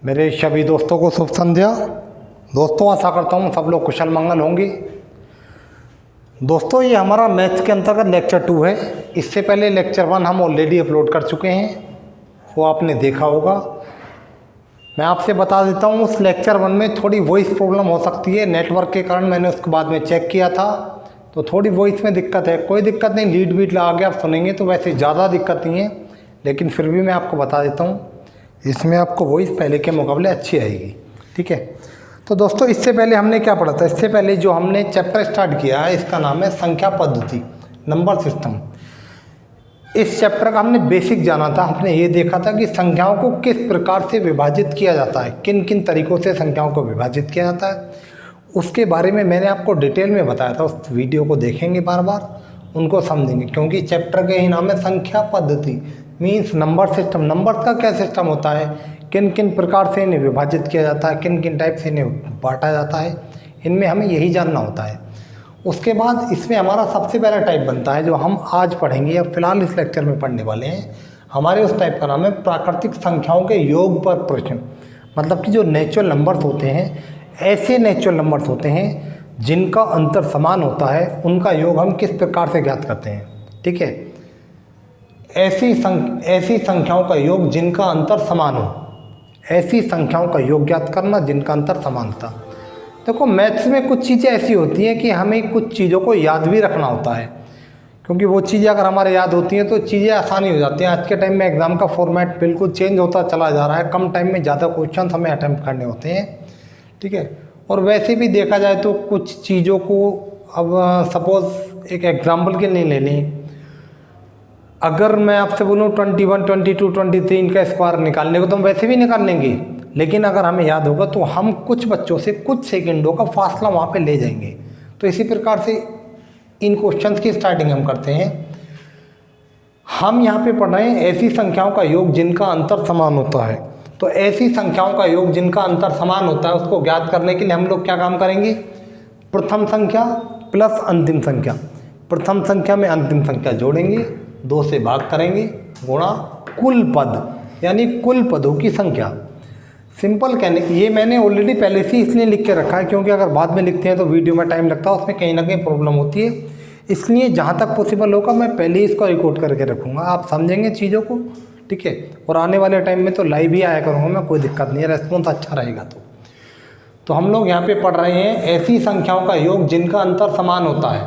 मेरे सभी दोस्तों को शुभ संध्या। दोस्तों, आशा करता हूँ सब लोग कुशल मंगल होंगे। दोस्तों, ये हमारा मैथ्स के अंतर्गत लेक्चर 2 है। इससे पहले लेक्चर 1 हम ऑलरेडी अपलोड कर चुके हैं, वो आपने देखा होगा। मैं आपसे बता देता हूँ, उस लेक्चर 1 में थोड़ी वॉइस प्रॉब्लम हो सकती है, नेटवर्क के कारण। मैंने उसके बाद में चेक किया था तो थोड़ी वॉइस में दिक्कत है। कोई दिक्कत नहीं, लीड वीड लगा के आप सुनेंगे तो वैसे ज़्यादा दिक्कत नहीं है, लेकिन फिर भी मैं आपको बता देता हूँ, इसमें आपको वॉइस पहले के मुकाबले अच्छी आएगी। ठीक है। तो दोस्तों, इससे पहले हमने क्या पढ़ा था? इससे पहले जो हमने चैप्टर स्टार्ट किया है, इसका नाम है संख्या पद्धति, नंबर सिस्टम। इस चैप्टर का हमने बेसिक जाना था। हमने ये देखा था कि संख्याओं को किस प्रकार से विभाजित किया जाता है, किन किन तरीक़ों से संख्याओं को विभाजित किया जाता है, उसके बारे में मैंने आपको डिटेल में बताया था। उस वीडियो को देखेंगे बार बार, उनको समझेंगे, क्योंकि चैप्टर के ही नाम है संख्या पद्धति, मीन्स नंबर सिस्टम। नंबर्स का क्या सिस्टम होता है, किन किन प्रकार से इन्हें विभाजित किया जाता है, किन किन टाइप से इन्हें बांटा जाता है, इनमें हमें यही जानना होता है। उसके बाद इसमें हमारा सबसे पहला टाइप बनता है, जो हम आज पढ़ेंगे या फिलहाल इस लेक्चर में पढ़ने वाले हैं। हमारे उस टाइप का नाम है प्राकृतिक संख्याओं के योग पर प्रश्न। मतलब कि जो नेचुरल नंबर्स होते हैं, ऐसे नेचुरल नंबर्स होते हैं जिनका अंतर समान होता है, उनका योग हम किस प्रकार से ज्ञात करते हैं। ठीक है। ऐसी संख्याओं का योग जिनका अंतर समान हो, ऐसी संख्याओं का योग ज्ञात करना जिनका अंतर समान होता। देखो, मैथ्स में कुछ चीज़ें ऐसी होती हैं कि हमें कुछ चीज़ों को याद भी रखना होता है, क्योंकि वो चीज़ें अगर हमारे याद होती हैं तो चीज़ें आसानी हो जाती हैं। आज के टाइम में एग्ज़ाम का फॉर्मेट बिल्कुल चेंज होता चला जा रहा है, कम टाइम में ज़्यादा क्वेश्चन हमें अटैम्प्ट करने होते हैं। ठीक है। और वैसे भी देखा जाए तो कुछ चीज़ों को, अब सपोज़ एक एग्जाम्पल के लिए ले लें, अगर मैं आपसे बोलूँ 21, 22, 23 इनका स्क्वायर निकालने को, तो हम वैसे भी निकाल लेंगे, लेकिन अगर हमें याद होगा तो हम कुछ बच्चों से कुछ सेकंडों का फासला वहाँ पे ले जाएंगे। तो इसी प्रकार से इन क्वेश्चंस की स्टार्टिंग हम करते हैं। हम यहाँ पे पढ़ रहे हैं ऐसी संख्याओं का योग जिनका अंतर समान होता है। तो ऐसी संख्याओं का योग जिनका अंतर समान होता है, उसको ज्ञात करने के लिए हम लोग क्या काम करेंगे? प्रथम संख्या प्लस अंतिम संख्या। प्रथम संख्या में अंतिम संख्या जोड़ेंगे, 2 से भाग करेंगे, गुणा कुल पद, यानी कुल पदों की संख्या। सिंपल कहने, ये मैंने ऑलरेडी पहले से इसलिए लिख के रखा है, क्योंकि अगर बाद में लिखते हैं तो वीडियो में टाइम लगता है, उसमें कहीं ना कहीं प्रॉब्लम होती है। इसलिए जहाँ तक पॉसिबल होगा मैं पहले ही इसको रिकॉर्ड करके रखूँगा, आप समझेंगे चीज़ों को। ठीक है। और आने वाले टाइम में तो लाइव ही आया करूँगा मैं, कोई दिक्कत नहीं है, रेस्पॉन्स अच्छा रहेगा। तो हम लोग यहाँ पे पढ़ रहे हैं ऐसी संख्याओं का योग जिनका अंतर समान होता है।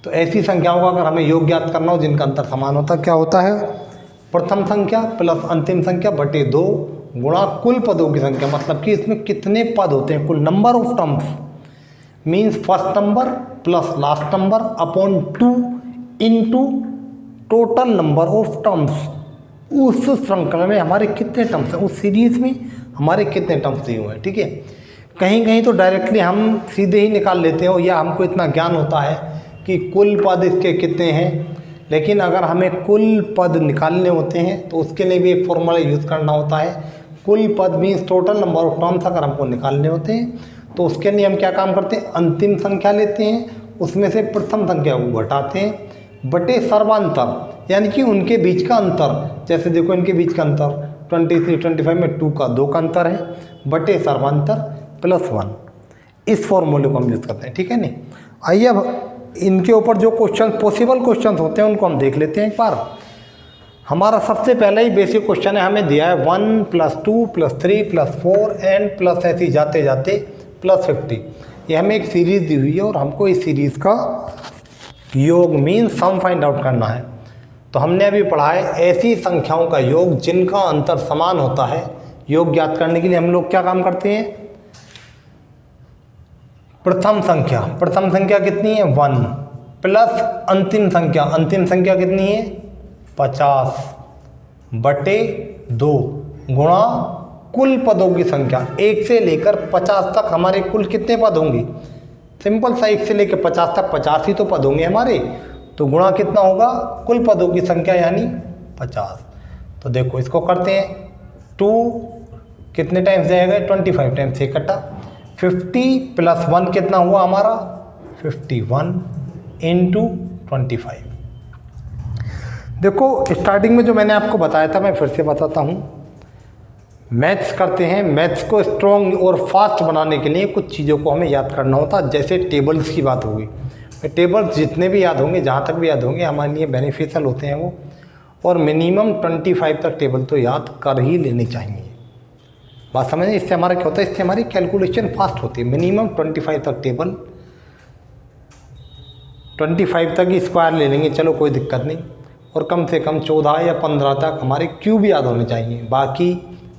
तो ऐसी संख्याओं का अगर हमें योग ज्ञात करना हो जिनका अंतर समान होता है, क्या होता है? प्रथम संख्या प्लस अंतिम संख्या बटे 2 गुणा कुल पदों की संख्या। मतलब कि इसमें कितने पद होते हैं, कुल number of terms, means first number plus last number upon 2 into total number of terms. उस श्रृंखला में हमारे कितने टर्म्स हैं, उस सीरीज में हमारे कितने टर्म्स दिए हुए हैं। ठीक है। कहीं कहीं तो डायरेक्टली हम सीधे ही निकाल लेते हो, या हमको इतना ज्ञान होता है कि कुल पद इसके कितने हैं, लेकिन अगर हमें कुल पद निकालने होते हैं तो उसके लिए भी एक फॉर्मूला यूज़ करना होता है। कुल पद means total number of terms अगर हमको निकालने होते हैं तो उसके लिए हम क्या काम करते हैं? अंतिम संख्या लेते हैं, उसमें से प्रथम संख्या को घटाते हैं, बटे सर्वांतर, यानी कि उनके बीच का अंतर। जैसे देखो, इनके बीच का अंतर 23, 25 में 2 का 2 का अंतर है, बटे सर्वांतर प्लस 1। इस फॉर्मूले को हम यूज़ करते हैं। ठीक है। नहीं, आइए अब इनके ऊपर जो क्वेश्चन, पॉसिबल क्वेश्चन होते हैं, उनको हम देख लेते हैं एक बार। हमारा सबसे पहला ही बेसिक क्वेश्चन है, हमें दिया है 1 + 2 + 3 + 4 एंड प्लस ऐसी जाते जाते +50। ये हमें एक सीरीज़ दी हुई है और हमको इस सीरीज़ का योग मीन सम फाइंड आउट करना है। तो हमने अभी पढ़ा है ऐसी संख्याओं का योग जिनका अंतर समान होता है। योग ज्ञात करने के लिए हम लोग क्या काम करते हैं? प्रथम संख्या, प्रथम संख्या कितनी है? 1 प्लस अंतिम संख्या कितनी है? 50 बटे 2 गुणा कुल पदों की संख्या। 1 से लेकर 50 तक हमारे कुल कितने पद होंगे? सिंपल सा, 1 से लेकर 50 तक 50 ही तो पद होंगे हमारे। तो गुणा कितना होगा? कुल पदों की संख्या यानी 50। तो देखो, इसको करते हैं, 2 कितने टाइम्स जाएगा? 25 टाइम्स से इकट्ठा। 50 + 1 कितना हुआ हमारा? 51 इंटू 25। देखो, स्टार्टिंग में जो मैंने आपको बताया था, मैं फिर से बताता हूँ। मैथ्स करते हैं, मैथ्स को स्ट्रॉन्ग और फास्ट बनाने के लिए कुछ चीज़ों को हमें याद करना होता है। जैसे टेबल्स की बात होगी, टेबल्स जितने भी याद होंगे, जहाँ तक भी याद होंगे, हमारे लिए बेनिफिशियल होते हैं वो। और मिनिमम 25 तक टेबल तो याद कर ही लेनी चाहिए। बात समझें, इससे हमारा क्या होता है, इससे हमारी कैलकुलेशन फास्ट होती है। मिनिमम 25 तक टेबल, 25 तक ही स्क्वायर ले लेंगे, चलो कोई दिक्कत नहीं। और कम से कम 14 या 15 तक हमारे क्यूब याद होने चाहिए। बाकी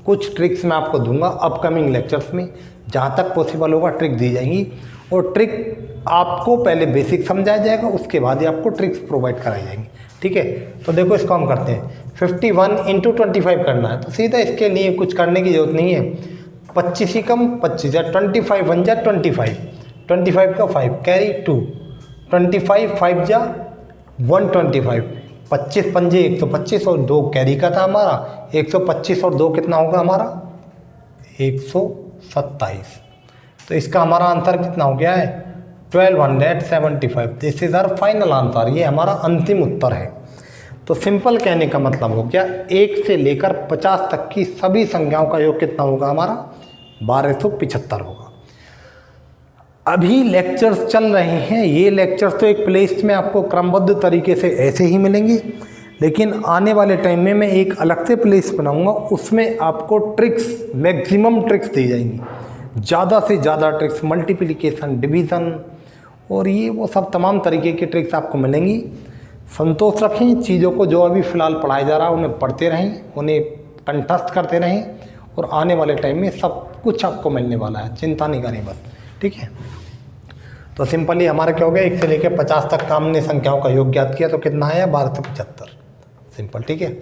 कुछ ट्रिक्स मैं आपको दूंगा अपकमिंग लेक्चर्स में, जहाँ तक पॉसिबल होगा ट्रिक दी जाएंगी। और ट्रिक आपको पहले बेसिक समझाया जाएगा, उसके बाद ही आपको ट्रिक्स प्रोवाइड कराई जाएंगी। ठीक है, तो देखो इसको हम करते हैं। 51 × 25 करना है, तो सीधा इसके लिए कुछ करने की जरूरत नहीं है। 25 ही कम 25 या 25 1 जा 25, 25 का 5 कैरी 2, 25 5 जा 125, 25 पंजे 125 और 2 कैरी का था हमारा 125 और 2 कितना होगा हमारा 127। तो इसका हमारा आंसर कितना हो गया है 1275। This is our final answer, ये हमारा अंतिम उत्तर है। तो सिंपल कहने का मतलब हो गया 1 से लेकर 50 तक की सभी संख्याओं का योग कितना होगा हमारा 1275 होगा। अभी लेक्चर्स चल रहे हैं, ये लेक्चर्स तो एक प्लेलिस्ट में आपको क्रमबद्ध तरीके से ऐसे ही मिलेंगे, लेकिन आने वाले टाइम में मैं एक अलग से प्लेलिस्ट बनाऊंगा, उसमें आपको ट्रिक्स, मैक्सिमम ट्रिक्स दी जाएंगी, ज़्यादा से ज़्यादा ट्रिक्स, मल्टीप्लिकेशन, डिवीज़न और ये वो सब तमाम तरीके की ट्रिक्स आपको मिलेंगी। संतोष रखें, चीज़ों को जो अभी फ़िलहाल पढ़ाया जा रहा है उन्हें पढ़ते रहें, उन्हें कंठस्थ करते रहें, और आने वाले टाइम में सब कुछ आपको मिलने वाला है, चिंता नहीं करें बस। ठीक है, तो सिंपली हमारा क्या हो गया 1 से लेकर 50 तक का हमने संख्याओं का योग ज्ञात किया, तो कितना आया 1275। सिंपल। ठीक है,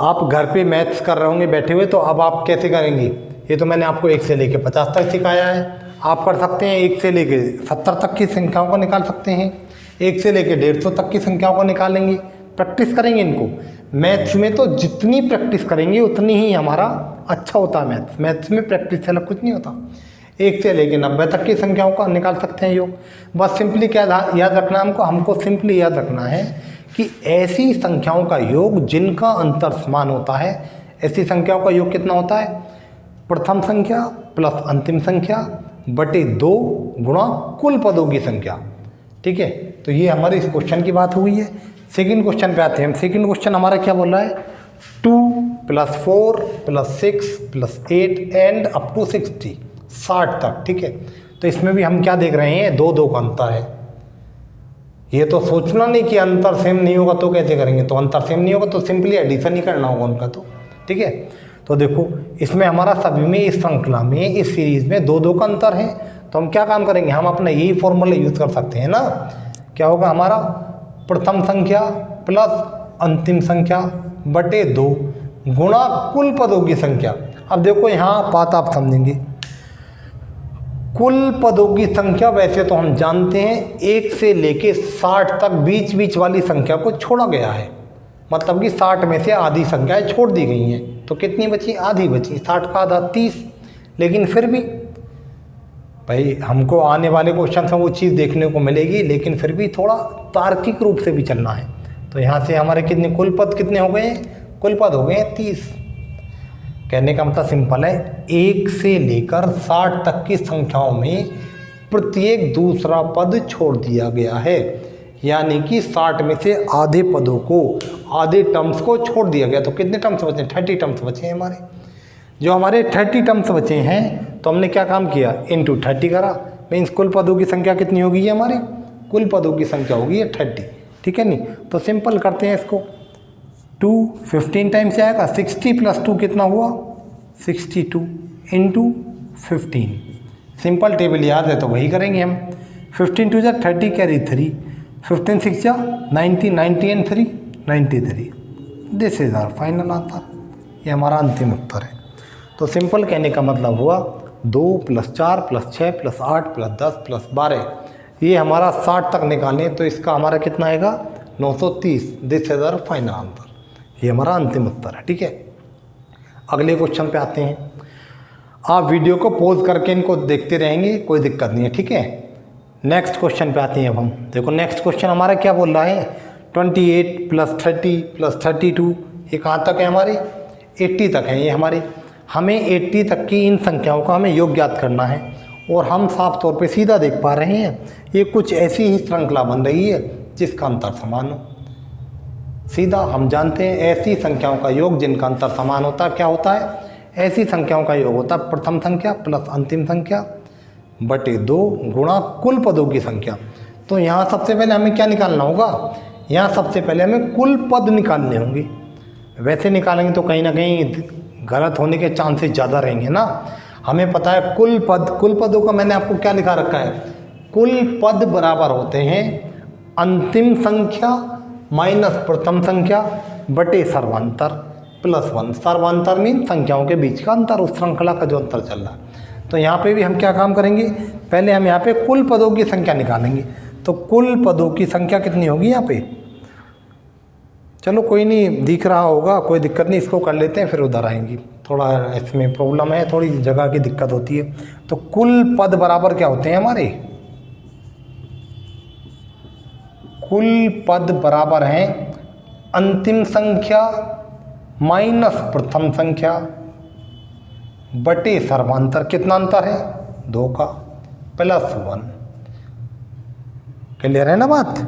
आप घर पे मैथ्स कर रहे होंगे बैठे हुए, तो अब आप कैसे करेंगे, ये तो मैंने आपको 1 से लेकर 50 तक सिखाया है। आप कर सकते हैं 1 से लेकर 70 तक की संख्याओं को निकाल सकते हैं, 1 से लेकर 150 तक की संख्याओं को निकालेंगे, प्रैक्टिस करेंगे इनको। मैथ्स में तो जितनी प्रैक्टिस करेंगे उतनी ही हमारा अच्छा होता है मैथ्स। मैथ्स में प्रैक्टिस से अलग कुछ नहीं होता। 1 से लेकर 90 तक की संख्याओं का निकाल सकते हैं योग। बस सिंपली क्या याद रखना है हमको सिंपली याद रखना है कि ऐसी संख्याओं का योग जिनका अंतर समान होता है, ऐसी संख्याओं का योग कितना होता है प्रथम संख्या प्लस अंतिम संख्या बटे 2 गुणा कुल पदों की संख्या। ठीक है, तो ये हमारी इस क्वेश्चन की बात हुई है। सेकंड क्वेश्चन पे आते हैं हम। सेकंड क्वेश्चन हमारा क्या बोल रहा है 2 + 4 + 6 + 8 एंड अप टू 60 तक। ठीक है, तो इसमें भी हम क्या देख रहे हैं 2 का अंतर है। ये तो सोचना नहीं कि अंतर सेम नहीं होगा तो कैसे करेंगे, तो अंतर सेम नहीं होगा तो सिंपली एडिशन ही करना होगा उनका। तो ठीक है, तो देखो इसमें हमारा सभी में, इस श्रृंखला में, इस सीरीज में 2 का अंतर है, तो हम क्या काम करेंगे, हम अपना यही फॉर्मूला यूज कर सकते हैं ना। क्या होगा हमारा प्रथम संख्या प्लस अंतिम संख्या बटे 2 गुणा कुल पदों की संख्या। अब देखो यहाँ बात आप समझेंगे, कुल पदों की संख्या वैसे तो हम जानते हैं 1 से लेके 60 तक बीच बीच वाली संख्या को छोड़ा गया है, मतलब कि 60 में से आधी संख्याएं छोड़ दी गई हैं, तो कितनी बची, आधी बची। 60 का आधा 30। लेकिन फिर भी भाई हमको आने वाले क्वेश्चन में वो चीज़ देखने को मिलेगी, लेकिन फिर भी थोड़ा तार्किक रूप से भी चलना है। तो यहाँ से हमारे कितने कुल पद कितने हो गए, कुल पद हो गए 30। कहने का मतलब सिंपल है, 1 से लेकर 60 तक की संख्याओं में प्रत्येक दूसरा पद छोड़ दिया गया है, यानी कि 60 में से आधे पदों को, आधे टर्म्स को छोड़ दिया गया। तो कितने टर्म्स बचे, 30 टर्म्स बचे हैं हमारे। जो हमारे 30 टर्म्स बचे हैं, तो हमने क्या काम किया, इंटू 30 करा। मीन्स कुल पदों की संख्या कितनी होगी ये हमारी, कुल पदों की संख्या होगी 30। ठीक है नहीं, तो सिंपल करते हैं इसको। 2 15 टाइम्स से आएगा, 60 + 2 कितना हुआ 62 इंटू 15। सिंपल टेबल याद है तो वही करेंगे हम। 15 2 जा 30 कैरी 3, 15 6 जा 90, 90 and 3 93। This is our final answer, ये हमारा अंतिम उत्तर है। तो सिंपल कहने का मतलब हुआ 2 + 4 + 6 + 8 + 10 + 12, ये हमारा 60 तक निकालें तो इसका हमारा कितना आएगा 930। This is our final answer, ये हमारा अंतिम उत्तर है। ठीक है, अगले क्वेश्चन पे आते हैं। आप वीडियो को पॉज करके इनको देखते रहेंगे, कोई दिक्कत नहीं है। ठीक है, नेक्स्ट क्वेश्चन पे आते हैं अब हम। देखो नेक्स्ट क्वेश्चन हमारा क्या बोल रहा है 28 + 30 + 32, ये कहाँ तक है हमारी 80 तक है ये हमारी। हमें 80 तक की इन संख्याओं का हमें योग ज्ञात करना है और हम साफ तौर पे सीधा देख पा रहे हैं ये कुछ ऐसी ही श्रृंखला बन रही है जिसका अंतर समान हो। सीधा हम जानते हैं ऐसी संख्याओं का योग जिनका अंतर समान होता है क्या होता है, ऐसी संख्याओं का योग होता है प्रथम संख्या प्लस अंतिम संख्या बटे 2 गुणा कुल पदों की संख्या। तो यहाँ सबसे पहले हमें क्या निकालना होगा, यहाँ सबसे पहले हमें कुल पद निकालने होंगे। वैसे निकालेंगे तो कहीं ना कहीं गलत होने के चांसेस ज़्यादा रहेंगे ना। हमें पता है कुल पदों का मैंने आपको क्या लिखा रखा है, कुल पद बराबर होते हैं अंतिम संख्या माइनस प्रथम संख्या बटे सर्वांतर प्लस 1। सर्वांतर मीन संख्याओं के बीच का अंतर, उस श्रृंखला का जो अंतर चल रहा है। तो यहाँ पे भी हम क्या काम करेंगे, पहले हम यहाँ पे कुल पदों की संख्या निकालेंगे। तो कुल पदों की संख्या कितनी होगी यहाँ पे, चलो कोई नहीं दिख रहा होगा कोई दिक्कत नहीं, इसको कर लेते हैं फिर उधर आएंगी। थोड़ा इसमें प्रॉब्लम है, थोड़ी जगह की दिक्कत होती है। तो कुल पद बराबर क्या होते हैं हमारे, कुल पद बराबर हैं अंतिम संख्या माइनस प्रथम संख्या बटे सर्वांतर। कितना अंतर है, 2 का प्लस 1। क्लियर है ना बात।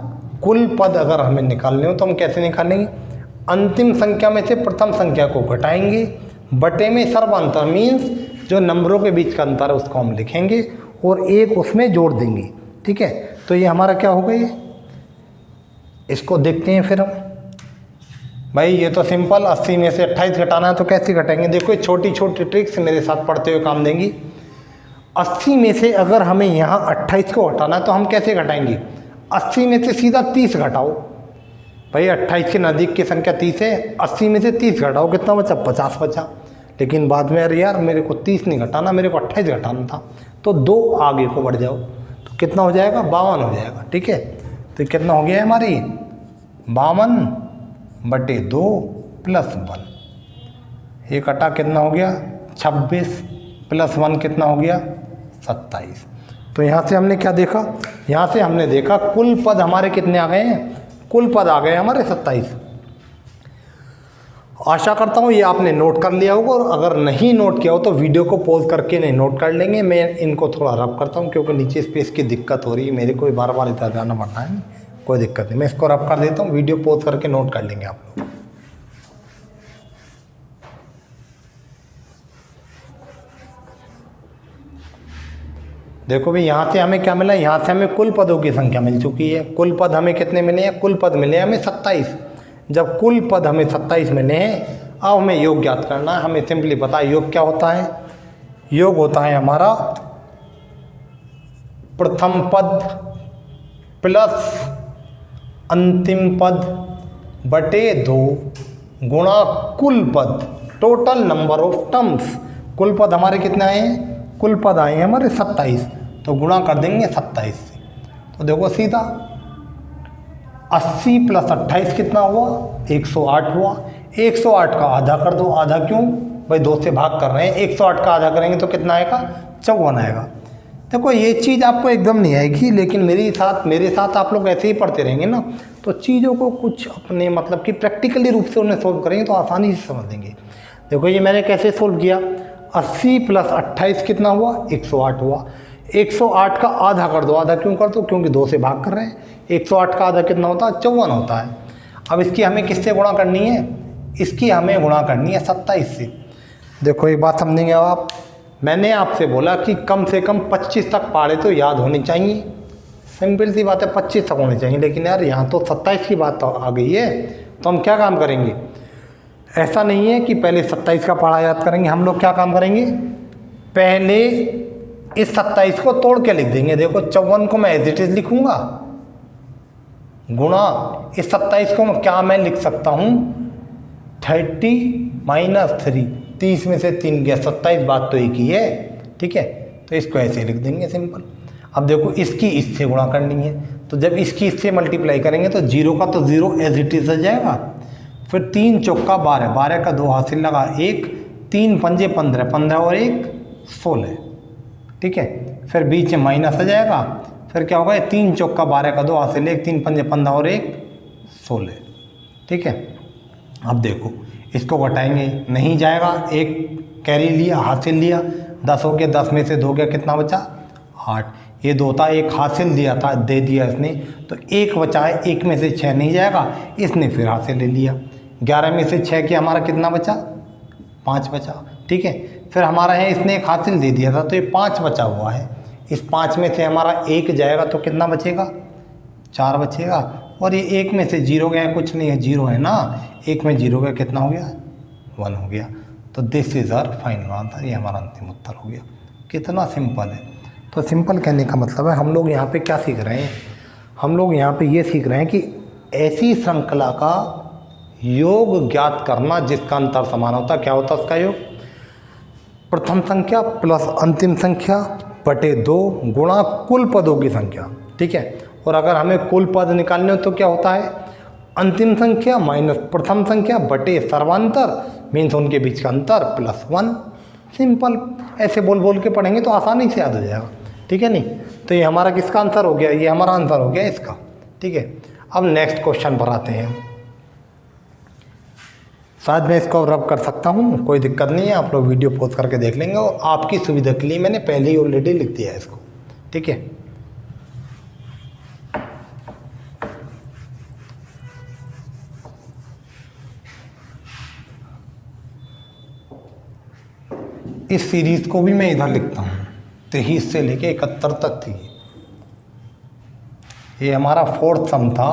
कुल पद अगर हमें निकालने हो तो हम कैसे निकालेंगे, अंतिम संख्या में से प्रथम संख्या को घटाएंगे बटे में सर्वांतर मीन्स जो नंबरों के बीच का अंतर है उसको हम लिखेंगे और 1 उसमें जोड़ देंगे। ठीक है, तो ये हमारा क्या हो गया, इसको देखते हैं फिर हम। भाई ये तो सिंपल, 80 में से 28 घटाना है तो कैसे घटाएंगे, देखो ये छोटी छोटी ट्रिक्स मेरे साथ पढ़ते हुए काम देंगी। 80 में से अगर हमें यहाँ 28 को हटाना है तो हम कैसे घटाएंगे, 80 में से सीधा 30 घटाओ। भाई 28 के नज़दीक की संख्या 30 है, 80 में से 30 घटाओ, कितना बचा, 50 बचा। लेकिन बाद में अरे यार मेरे को 30 नहीं घटाना, मेरे को 28 घटाना था, तो 2 आगे को बढ़ जाओ तो कितना हो जाएगा, 52 हो जाएगा। ठीक है, तो कितना हो गया हमारी 52 बटे 2 प्लस 1। ये कटा कितना हो गया 26 प्लस 1 कितना हो गया 27। तो यहाँ से हमने क्या देखा, यहाँ से हमने देखा कुल पद हमारे कितने आ गए हैं, कुल पद आ गए हमारे 27। आशा करता हूँ ये आपने नोट कर लिया होगा, और अगर नहीं नोट किया हो तो वीडियो को पॉज करके नहीं नोट कर लेंगे। मैं इनको थोड़ा रब करता हूँ क्योंकि नीचे स्पेस की दिक्कत हो रही है, मेरे को भी बार बार इधर जाना पड़ता है। कोई दिक्कत नहीं, मैं इसको रब कर देता हूँ, वीडियो पॉज करके नोट कर लेंगे आप लोग। देखो भाई यहाँ से हमें क्या मिला, यहाँ से हमें कुल पदों की संख्या मिल चुकी है। कुल पद हमें कितने मिले हैं, कुल पद मिले हैं हमें 27। जब कुल पद हमें 27 मिले हैं, अब हमें योग ज्ञात करना है। हमें सिंपली पता है योग क्या होता है, योग होता है हमारा प्रथम पद प्लस अंतिम पद बटे 2 गुणा कुल पद, टोटल नंबर ऑफ टर्म्स। कुल पद हमारे कितने आए हैं, कुल पद आए हैं हमारे 27, तो गुणा कर देंगे 27 से। तो देखो सीधा 80 प्लस 28 कितना हुआ, 108 हुआ। 108 का आधा कर दो, आधा क्यों भाई 2 से भाग कर रहे हैं, 108 का आधा करेंगे तो कितना आएगा 54 आएगा। देखो ये चीज़ आपको एकदम नहीं आएगी, लेकिन मेरे साथ आप लोग ऐसे ही पढ़ते रहेंगे ना, तो चीज़ों को कुछ अपने मतलब कि प्रैक्टिकली रूप से उन्हें सोल्व करेंगे तो आसानी से समझ लेंगे। देखो ये मैंने कैसे सोल्व किया, 80 प्लस 28 कितना हुआ, 108 हुआ। 108 का आधा कर दो, आधा क्यों कर दो, क्योंकि 2 से भाग कर रहे हैं। 108 का आधा कितना होता है, 54 होता है। अब इसकी हमें किससे गुणा करनी है, इसकी हमें गुणा करनी है 27 से। देखो एक बात समझेंगे आप, मैंने आपसे बोला कि कम से कम 25 तक पढ़े तो याद होनी चाहिए। सिंपल सी बात है, 25 तक होनी चाहिए, लेकिन यार यहाँ तो 27 की बात आ गई है, तो हम क्या काम करेंगे, ऐसा नहीं है कि पहले 27 का पढ़ा याद करेंगे। हम लोग क्या काम करेंगे, पहले इस 27 को तोड़ के लिख देंगे। देखो 54 को मैं एज इट इज लिखूंगा, गुणा इस 27 को क्या मैं लिख सकता हूँ 30 माइनस 3, 30 में से 3 गया 27, बात तो एक ही है। ठीक है, तो इसको ऐसे लिख देंगे सिंपल। अब देखो इसकी इससे गुणा करनी है, तो जब इसकी इससे मल्टीप्लाई करेंगे तो 0 का तो 0 एज इट इज आ जाएगा। फिर 3 चौका 12, 12 का 2 हासिल लगा 1, 3 पंजे 15, 15 और 1 16। ठीक है, फिर बीच में माइनस आ जाएगा, फिर क्या होगा 3 चौका 12 का 2 हासिल 1, 3 पंजे 15 और 1 16। ठीक है, अब देखो इसको घटाएंगे नहीं जाएगा, 1 कैरी लिया, हासिल लिया, 10 हो गया, 10 में से 2 गया, कितना बचा 8। ये 2 था, एक हासिल दिया था, दे दिया इसने, तो 1 बचा है, 1 में से 6 नहीं जाएगा, इसने फिर हासिल ले लिया। 11 में से 6 किया, हमारा कितना बचा 5 बचा। ठीक है, फिर हमारा है इसने एक हासिल दे दिया था, तो ये 5 बचा हुआ है। इस 5 में से हमारा 1 जाएगा तो कितना बचेगा 4 बचेगा। और ये 1 में से 0 गया, कुछ नहीं है, 0 है ना, 1 में 0 गया, कितना हो गया 1 हो गया। तो this is our final answer, ये हमारा अंतिम उत्तर हो गया। कितना सिंपल है। तो सिंपल कहने का मतलब है हम लोग यहाँ पे क्या सीख रहे हैं, हम लोग यहाँ पे ये सीख रहे हैं कि ऐसी श्रृंखला का योग ज्ञात करना जिसका अंतर समान होता। क्या होता है उसका योग, प्रथम संख्या प्लस अंतिम संख्या बटे 2 गुणा कुल पदों की संख्या। ठीक है, और अगर हमें कुल पद निकालने हो तो क्या होता है, अंतिम संख्या माइनस प्रथम संख्या बटे सर्वांतर, मीन्स उनके बीच का अंतर प्लस 1। सिंपल, ऐसे बोल बोल के पढ़ेंगे तो आसानी से याद हो जाएगा। ठीक है नहीं, तो ये हमारा किसका आंसर हो गया, ये हमारा आंसर हो गया इसका। ठीक है, अब नेक्स्ट क्वेश्चन पर आते हैं। शायद मैं इसको रब कर सकता हूँ, कोई दिक्कत नहीं है, आप लोग वीडियो पॉज करके देख लेंगे, और आपकी सुविधा के लिए मैंने पहले ही ऑलरेडी लिख दिया है इसको। ठीक है, इस सीरीज को भी मैं इधर लिखता हूँ, 23 से लेके 71 तक थी। ये हमारा 4th सम था।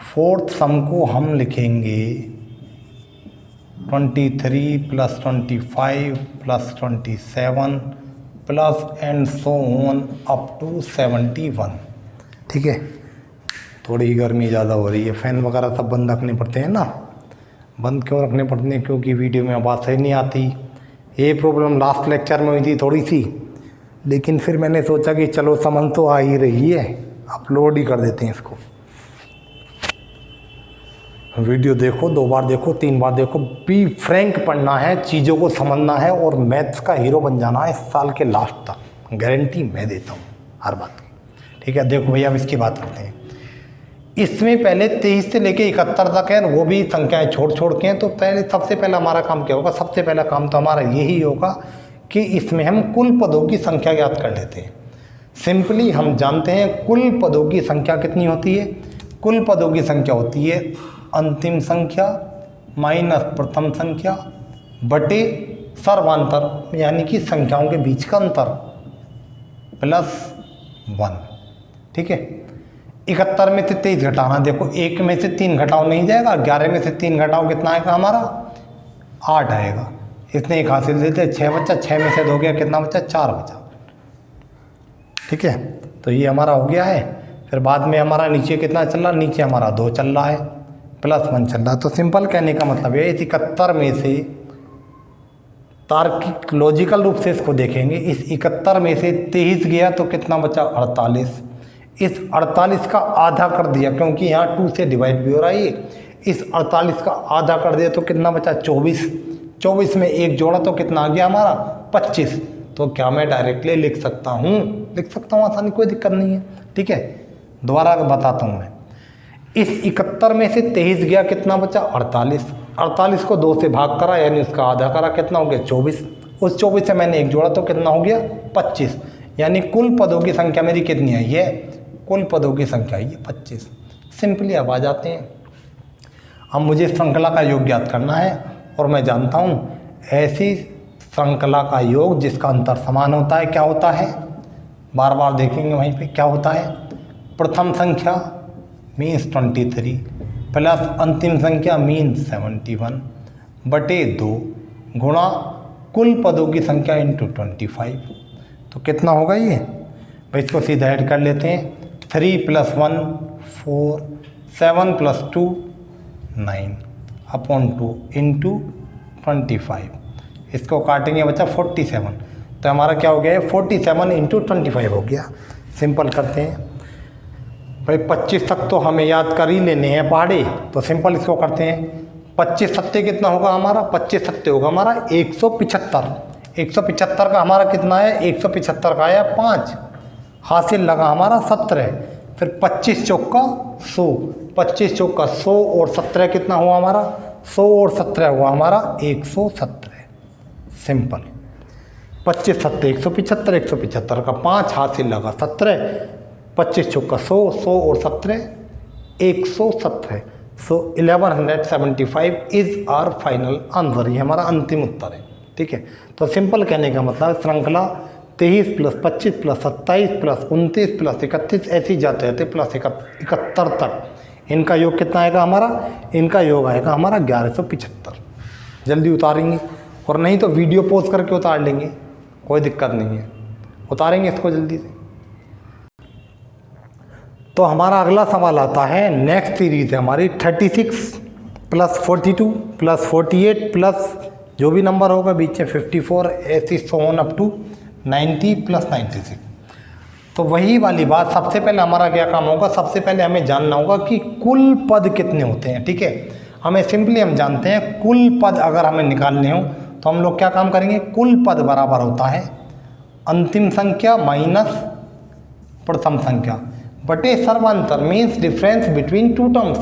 4th सम को हम लिखेंगे 23 plus 25 plus 27 plus and so on up to 71। ठीक है, थोड़ी गर्मी ज़्यादा हो रही है, फ़ैन वगैरह सब बंद रखने पड़ते हैं ना। बंद क्यों रखने पड़ते हैं, क्योंकि वीडियो में आवाज़ सही नहीं आती। ये प्रॉब्लम लास्ट लेक्चर में हुई थी थोड़ी सी, लेकिन फिर मैंने सोचा कि चलो समझ तो आ ही रही है, अपलोड ही कर देते हैं इसको। वीडियो देखो, 2 बार देखो, 3 बार देखो, बी फ्रैंक पढ़ना है, चीज़ों को समझना है और मैथ्स का हीरो बन जाना है इस साल के लास्ट तक, गारंटी मैं देता हूँ हर बात की। ठीक है, देखो भैया अब इसकी बात करते हैं। इसमें पहले 23 से लेके 71 तक है, वो भी संख्याएं छोड़ के हैं। तो पहले सबसे पहला हमारा काम क्या होगा, सबसे पहला काम तो हमारा यही होगा कि इसमें हम कुल पदों की संख्या ज्ञात कर लेते हैं। सिंपली हम जानते हैं कुल पदों की संख्या कितनी होती है, कुल पदों की संख्या होती है अंतिम संख्या माइनस प्रथम संख्या बटे सर्वांतर, यानी कि संख्याओं के बीच का अंतर प्लस 1। ठीक है, 71 में से 23 घटाना, देखो 1 में से 3 घटाओ नहीं जाएगा, 11 में से 3 घटाओ कितना आएगा हमारा 8 आएगा। इसने एक हासिल देते 6 बचा, 6 में से 2 गया, कितना बचा 4 बचा। ठीक है, तो ये हमारा हो गया है। फिर बाद में हमारा नीचे कितना चल रहा, नीचे हमारा 2 चल रहा है, प्लस 1 चल रहा है। तो सिंपल कहने का मतलब है इस 71 में से तार्किक लॉजिकल रूप से इसको देखेंगे, इस 71 में से 23 गया तो कितना बचा 48। इस 48 का आधा कर दिया, क्योंकि यहाँ 2 से डिवाइड भी हो रहा है, इस 48 का आधा कर दिया तो कितना बचा 24। 24 में 1 जोड़ा तो कितना आ गया हमारा 25। तो क्या मैं डायरेक्टली लिख सकता हूँ, लिख सकता हूँ आसानी, कोई दिक्कत नहीं है। ठीक है, दोबारा बताता हूँ मैं। इस 71 में से 23 गया, कितना बचा 48। 48 को 2 से भाग करा, यानी उसका आधा करा, कितना हो गया 24। उस 24 से मैंने 1 जोड़ा तो कितना हो गया 25, यानी कुल पदों की संख्या मेरी कितनी आई है, कुल पदों की संख्या ये 25। सिंपली अब आ जाते हैं, अब मुझे श्रृंखला का योग ज्ञात करना है, और मैं जानता हूँ ऐसी श्रृंखला का योग जिसका अंतर समान होता है क्या होता है, बार बार देखेंगे वहीं पे क्या होता है। प्रथम संख्या मीन्स 23 प्लस अंतिम संख्या मीन्स 71 बटे 2 गुणा कुल पदों की संख्या इंटू 25। तो कितना होगा ये भाई, इसको सीधा ऐड कर लेते हैं। 3 + 1 4, 7 + 2 9 अपॉन 2 इंटू 25। इसको काटेंगे बच्चा 47, तो हमारा क्या हो गया 47 इंटू 25 हो गया। सिंपल करते हैं भाई, 25 तक तो हमें याद कर ही लेने हैं पहाड़े, तो सिंपल इसको करते हैं। 25 सत्ते कितना होगा हमारा, 25 सत्ते होगा हमारा 175। 175 का हमारा कितना है, 175 का आया 5, हासिल लगा हमारा 17। फिर 25 चौका 100, 25 चौका 100 और 17 कितना हुआ हमारा 100 और 17 हुआ हमारा 117। सिंपल। 25 सत्ते 175, 175 का 5 हाथ से लगा 17, 25 चौका 100, 100 और 17 117। सो 1175 इज आवर फाइनल आंसर, ये हमारा अंतिम उत्तर है। ठीक है, तो सिंपल कहने का मतलब श्रृंखला 23 + 25 + 27 + 29 + 31 ऐसे ही जाते रहते प्लस 71 तक। इनका योग कितना आएगा हमारा? इनका योग आएगा हमारा 1175। जल्दी उतारेंगे, और नहीं तो वीडियो पॉज करके उतार लेंगे, कोई दिक्कत नहीं है, उतारेंगे इसको जल्दी से। तो हमारा अगला सवाल आता है, नेक्स्ट सीरीज है हमारी 36 + 42 + 48 प्लस जो भी नंबर होगा बीच में 54 ऐसी सो ऑन अप टू 90 + 96। तो वही वाली बात, सबसे पहले हमारा क्या काम होगा? सबसे पहले हमें जानना होगा कि कुल पद कितने होते हैं। ठीक है, हमें सिंपली हम जानते हैं कुल पद अगर हमें निकालने हो तो हम लोग क्या काम करेंगे? कुल पद बराबर होता है अंतिम संख्या माइनस प्रथम संख्या बटे सर्वांतर, means difference between two terms,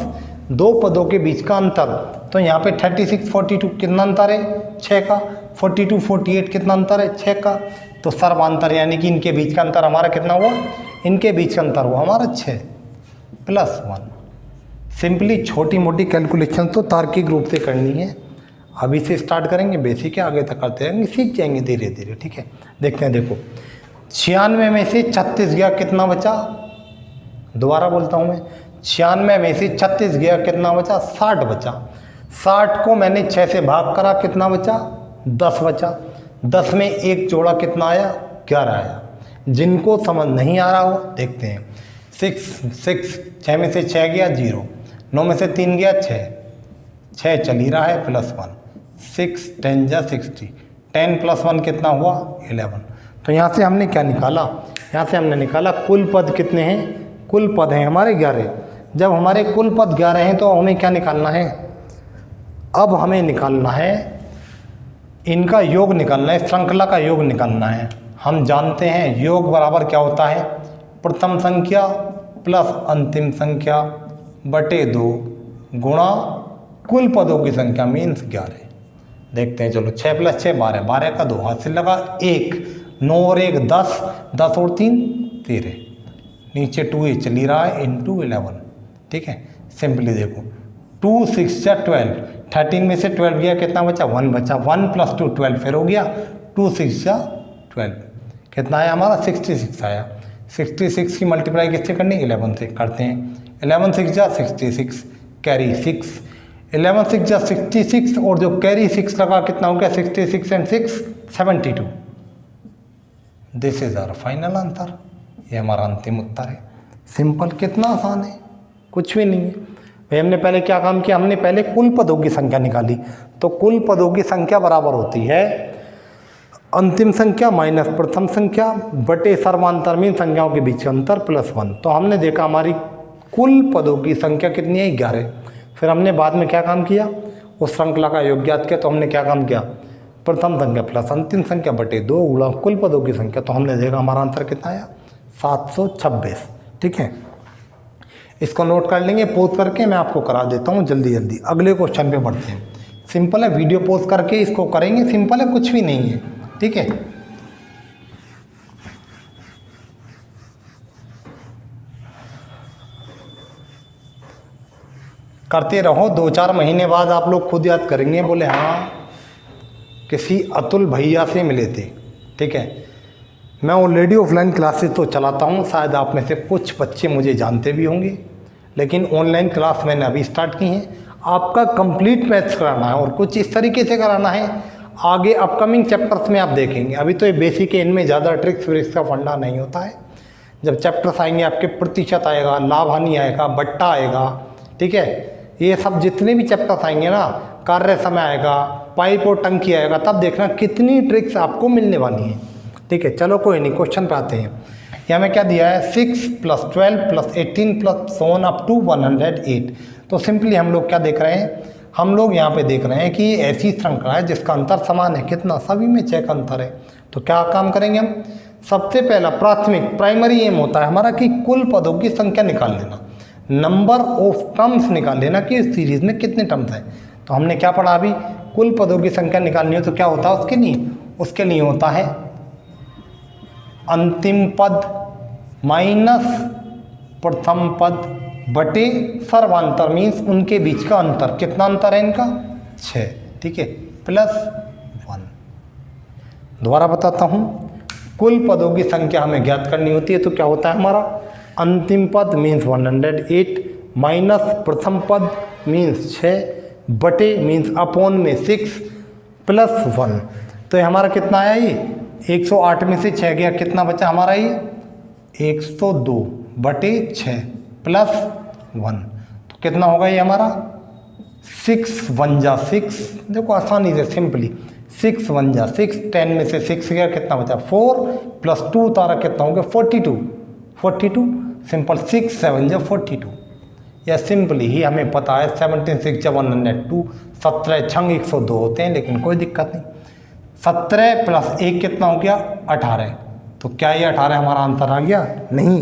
दो पदों के बीच का अंतर। तो यहाँ पे 36 42 कितना अंतर है? 6 का। 42 48 कितना अंतर है? 6 का। तो सर्वांतर यानी कि इनके बीच का अंतर हमारा कितना हुआ? इनके बीच का अंतर हुआ हमारा 6 + 1। सिंपली छोटी मोटी कैलकुलेशन तो तार्किक रूप से करनी है, अभी से स्टार्ट करेंगे, बेसिक है, आगे तक करते रहेंगे, सीख जाएंगे धीरे धीरे। ठीक है, देखते हैं। देखो 96 में से 36 गया, कितना बचा? दोबारा बोलता हूँ मैं, 96 में से 36 गया, कितना बचा? 60 बचा। 60 को मैंने 6 से भाग करा, कितना बचा? 10 बचा। 10 में एक जोड़ा कितना आया? 11 आया। जिनको समझ नहीं आ रहा हो देखते हैं। 6 में से 6 गया 0, 9 में से 3 गया 6 चल ही रहा है +1, 6 10 जा 60, 10 + 1 कितना हुआ? 11। तो यहाँ से हमने क्या निकाला? यहाँ से हमने निकाला कुल पद कितने हैं? कुल पद हैं हमारे 11। जब हमारे कुल पद 11 हैं तो हमें क्या निकालना है? अब हमें निकालना है इनका योग निकालना है, श्रृंखला का योग निकालना है। हम जानते हैं योग बराबर क्या होता है? प्रथम संख्या प्लस अंतिम संख्या बटे 2 गुणा कुल पदों की संख्या मीन्स 11। देखते हैं, चलो 6 + 6 12, 12 का 2 हाथ से लगा 1, 9 और 1 10, 10 और 3 13, नीचे 2 चल ही रहा है × 11। ठीक है, सिंपली देखो 2 6 जा 12, 13 में से 12 गया, कितना बचा? 1 बचा। 1 + 2 12 फिर हो गया, 2 6 जा 12, कितना आया हमारा? 66 आया। 66 की मल्टीप्लाई किससे करनी? 11 से करते हैं। 11 6 जा 66, कैरी 6, 11 6 जा 66 और जो कैरी 6 लगा कितना हो गया? 66 and 6 72। This is our final answer, ये हमारा अंतिम उत्तर है। सिंपल, कितना आसान है, कुछ भी नहीं है भाई। हमने पहले क्या काम किया? हमने पहले कुल पदों की संख्या निकाली। तो कुल पदों की संख्या बराबर होती है अंतिम संख्या माइनस प्रथम संख्या बटे सर्वांतर में संख्याओं के बीच अंतर +1। तो हमने देखा हमारी कुल पदों की संख्या कितनी है? 11। फिर हमने बाद में क्या काम किया? उस श्रृंखला का योग ज्ञात किया। तो हमने क्या काम किया? प्रथम संख्या प्लस अंतिम संख्या बटे 2 गुणा कुल पदों की संख्या। तो हमने देखा हमारा आंसर कितना आया? 726। ठीक है, इसको नोट कर लेंगे। पोज करके मैं आपको करा देता हूँ जल्दी जल्दी। अगले क्वेश्चन पे बढ़ते हैं। सिंपल है, वीडियो पोज करके इसको करेंगे, सिंपल है, कुछ भी नहीं है। ठीक है, करते रहो, 2-4 महीने बाद आप लोग खुद याद करेंगे, बोले हाँ किसी अतुल भैया से मिले थे। ठीक है, मैं ऑलरेडी ऑफलाइन क्लासेस तो चलाता हूँ, शायद आप में से कुछ बच्चे मुझे जानते भी होंगे, लेकिन ऑनलाइन क्लास मैंने अभी स्टार्ट की है। आपका कंप्लीट मैथ्स कराना है और कुछ इस तरीके से कराना है, आगे अपकमिंग चैप्टर्स में आप देखेंगे। अभी तो ये बेसिक है, इनमें ज़्यादा ट्रिक्स व्रिक्स का फंडा नहीं होता है। जब चैप्टर्स आएंगे आपके प्रतिशत आएगा, लाभ हानि आएगा, बट्टा आएगा। ठीक है, ये सब जितने भी चैप्टर्स आएंगे ना, कार्य समय आएगा, पाइप और टंकी आएगा, तब देखना कितनी ट्रिक्स आपको मिलने वाली हैं। ठीक है, चलो कोई नहीं, क्वेश्चन पे आते हैं। यहाँ में क्या दिया है? 6 + 12 + 18 + so on up to 108। तो सिंपली हम लोग क्या देख रहे हैं? हम लोग यहाँ पे देख रहे हैं कि ऐसी श्रृंखला है जिसका अंतर समान है। कितना? सभी में 6 का अंतर है। तो क्या काम करेंगे हम? सबसे पहला प्राथमिक प्राइमरी एम होता है हमारा कि कुल पदों की संख्या निकाल लेना, नंबर ऑफ टर्म्स निकाल लेना कि इस सीरीज में कितने टर्म्स हैं। तो हमने क्या पढ़ा अभी? कुल पदों की संख्या निकालनी हो तो क्या होता है उसके लिए होता है अंतिम पद माइनस प्रथम पद बटे सर्वांतर, मीन्स उनके बीच का अंतर। कितना अंतर है इनका? 6, ठीक है, प्लस 1। दोबारा बताता हूँ, कुल पदों की संख्या हमें ज्ञात करनी होती है तो क्या होता है हमारा अंतिम पद मीन्स 108 माइनस प्रथम पद मीन्स 6 बटे मीन्स अपॉन में 6 प्लस 1। तो ये हमारा कितना आया? ये 108 में से 6 गया, कितना बचा हमारा? ये 102 बटे 6 प्लस 1। तो कितना होगा ये हमारा? 6 1 जा 6। देखो आसानी से सिंपली 6 1 जा 6, 10 में से 6 गया, कितना बचा? 4 प्लस 2 तारा कितना हो गया? 42 सिंपल 6 7 जा 42। या सिंपली ही हमें पता है 17 6 जा 102, 17 छंग 102 होते हैं, लेकिन कोई दिक्कत नहीं। 17 प्लस 1 कितना हो गया? 18। तो क्या ये 18 हमारा आंसर आ गया? नहीं,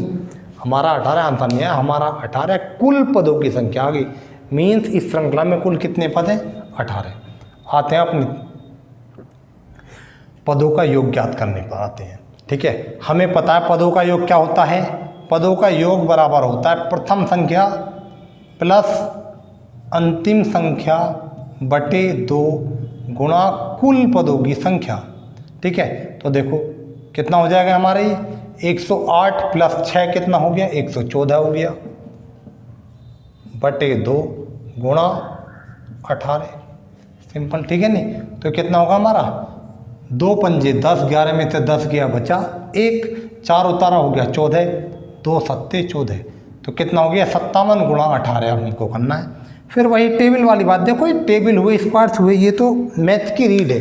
हमारा 18 आंसर नहीं है, हमारा 18 कुल पदों की संख्या आ गई। मीन्स इस श्रृंखला में कुल कितने पद हैं? 18। आते हैं अपने पदों का योग ज्ञात करने पर आते हैं, ठीक है। हमें पता है पदों का योग क्या होता है। पदों का योग बराबर होता है प्रथम संख्या प्लस अंतिम संख्या बटे 2 गुणा कुल पदों की संख्या, ठीक है। तो देखो कितना हो जाएगा हमारे? 108 प्लस 6 कितना हो गया? 114 हो गया बटे 2 गुणा 18, सिंपल, ठीक है नहीं। तो कितना होगा हमारा? 2 पंजे 10, 11 में से 10 गया बचा 1, 4 उतारा हो गया 14, 2 सत्ते 14। तो कितना हो गया? 57 गुणा 18 हमको करना है। फिर वही टेबल वाली बात, देखो ये टेबल हुए, स्क्वायर्स हुए, ये तो मैथ्स की रीड है।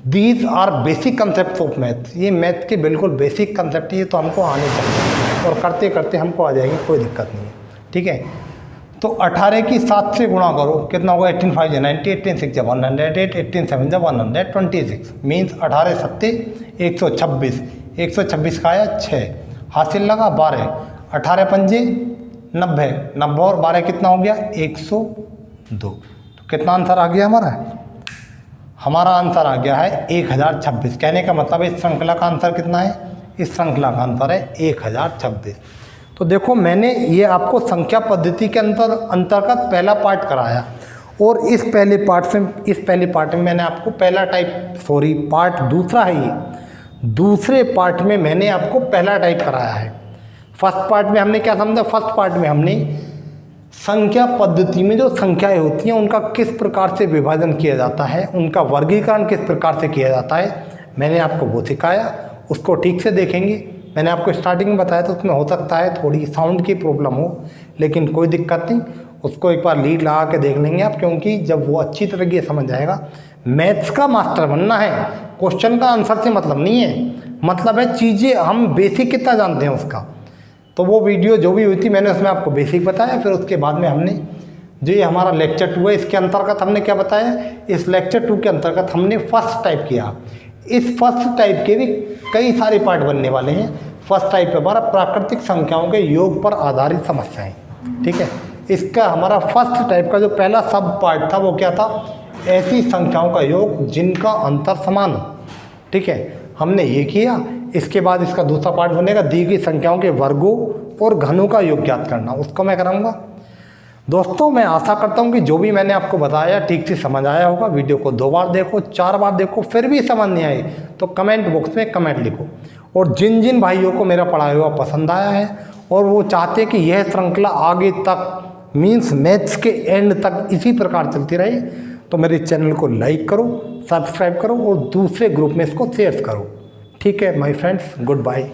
These are basic concept of math, ये मैथ के बिल्कुल बेसिक कंसेप्ट है, ये तो हमको आने चाहिए और करते करते हमको आ जाएंगे, कोई दिक्कत नहीं है, ठीक है। तो 18 की 7 से गुणा करो, कितना होगा? 18 5 जा 90, 18 6 जा 108, 18 7 जा 126, मीन्स 18 सत्ते 126, 126 का आया 6, हासिल लगा 12, 18 पंजे 90, 90 और 12 कितना हो गया? 102। तो कितना आंसर आ गया हमारा? हमारा आंसर आ गया है 1026। कहने का मतलब इस श्रृंखला का आंसर कितना है? इस श्रृंखला का आंसर है 1026। तो देखो मैंने ये आपको संख्या पद्धति के अंतर्गत पहला पार्ट कराया, और इस पहले पार्ट में मैंने आपको पार्ट दूसरा है, ये दूसरे पार्ट में मैंने आपको पहला टाइप कराया है। फर्स्ट पार्ट में हमने क्या समझा? फर्स्ट पार्ट में हमने संख्या पद्धति में जो संख्याएं होती हैं उनका किस प्रकार से विभाजन किया जाता है, उनका वर्गीकरण किस प्रकार से किया जाता है, मैंने आपको वो सिखाया। उसको ठीक से देखेंगे। मैंने आपको स्टार्टिंग में बताया तो उसमें हो सकता है थोड़ी साउंड की प्रॉब्लम हो, लेकिन कोई दिक्कत नहीं, उसको एक बार लीड लगा के देख लेंगे आप, क्योंकि जब वो अच्छी तरीके से समझ आएगा। मैथ्स का मास्टर बनना है, क्वेश्चन का आंसर से मतलब नहीं है, मतलब है चीज़ें हम बेसिक कितना जानते हैं उसका। तो वो वीडियो जो भी हुई थी मैंने उसमें आपको बेसिक बताया, फिर उसके बाद में हमने जो ये हमारा लेक्चर 2 है इसके अंतर्गत हमने क्या बताया? इस लेक्चर 2 के अंतर्गत हमने फर्स्ट टाइप किया। इस फर्स्ट टाइप के भी कई सारे पार्ट बनने वाले हैं। फर्स्ट टाइप पे हमारा प्राकृतिक संख्याओं के योग पर आधारित समस्याएं, ठीक है। इसका हमारा फर्स्ट टाइप का जो पहला सब पार्ट था वो क्या था? ऐसी संख्याओं का योग जिनका अंतर समान हो, ठीक है, हमने ये किया। इसके बाद इसका दूसरा पार्ट बनेगा दी गई संख्याओं के वर्गों और घनों का योग ज्ञात करना, उसको मैं कराऊंगा। दोस्तों मैं आशा करता हूँ कि जो भी मैंने आपको बताया ठीक से समझ आया होगा। वीडियो को 2 बार देखो, 4 बार देखो, फिर भी समझ नहीं आई तो कमेंट बॉक्स में कमेंट लिखो। और जिन जिन भाइयों को मेरा पढ़ाया हुआ पसंद आया है और वो चाहते कि यह श्रृंखला आगे तक मीन्स मैथ्स के एंड तक इसी प्रकार चलती रहे, तो मेरे चैनल को लाइक करो, सब्सक्राइब करो और दूसरे ग्रुप में इसको शेयर करो। ठीक है माय फ्रेंड्स, गुड बाय।